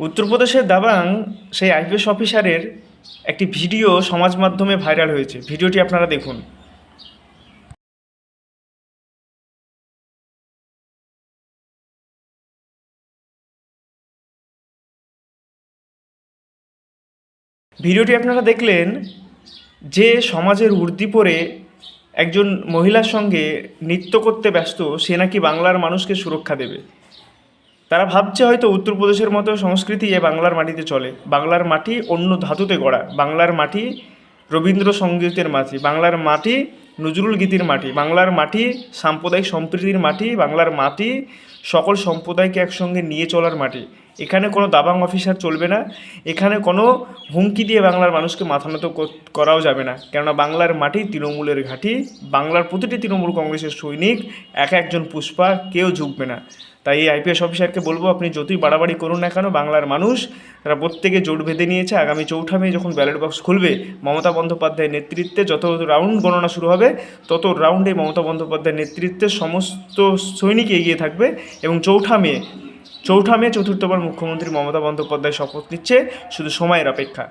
উত্তরপ্রদেশের দাবাং সেই আইপিএস অফিসারের একটি ভিডিও সমাজ মাধ্যমে ভাইরাল হয়েছে। ভিডিওটি আপনারা দেখুন। ভিডিওটি আপনারা দেখলেন যে সমাজের উর্দি পরে একজন মহিলার সঙ্গে নৃত্য করতে ব্যস্ত, সে নাকি বাংলার মানুষকে সুরক্ষা দেবে। তারা ভাবছে হয়তো উত্তরপ্রদেশের মতো সংস্কৃতি এ বাংলার মাটিতে চলে। বাংলার মাটি অন্য ধাতুতে গড়া, বাংলার মাটি রবীন্দ্রসঙ্গীতের মাটি, বাংলার মাটি নজরুল গীতির মাটি, বাংলার মাটি সাম্প্রদায়িক সম্প্রীতির মাটি, বাংলার মাটি সকল সম্প্রদায়কে একসঙ্গে নিয়ে চলার মাটি। এখানে কোনো দাবাং অফিসার চলবে না, এখানে কোনো হুমকি দিয়ে বাংলার মানুষকে মাথা নত করাও যাবে না। কেননা বাংলার মাটি তৃণমূলের ঘাঁটি, বাংলার প্রতিটি তৃণমূল কংগ্রেসের সৈনিক, এক একজন পুষ্পা, কেউ ঝুঁকবে না। তাই এই আইপিএস অফিসারকে বলবো, আপনি যতই বাড়াবাড়ি করুন না কেন, বাংলার মানুষ তারা প্রত্যেকে জোট বেঁধে নিয়েছে। আগামী 4 মে যখন ব্যালট বক্স খুলবে, মমতা বন্দ্যোপাধ্যায়ের নেতৃত্বে যত রাউন্ড গণনা শুরু হবে, তত রাউন্ডে মমতা বন্দ্যোপাধ্যায়ের নেতৃত্বে সমস্ত সৈনিক এগিয়ে থাকবে। এবং 4 মে চতুর্থবার মুখ্যমন্ত্রী মমতা বন্দ্যোপাধ্যায় শপথ নিচ্ছে, শুধু সময়ের অপেক্ষা।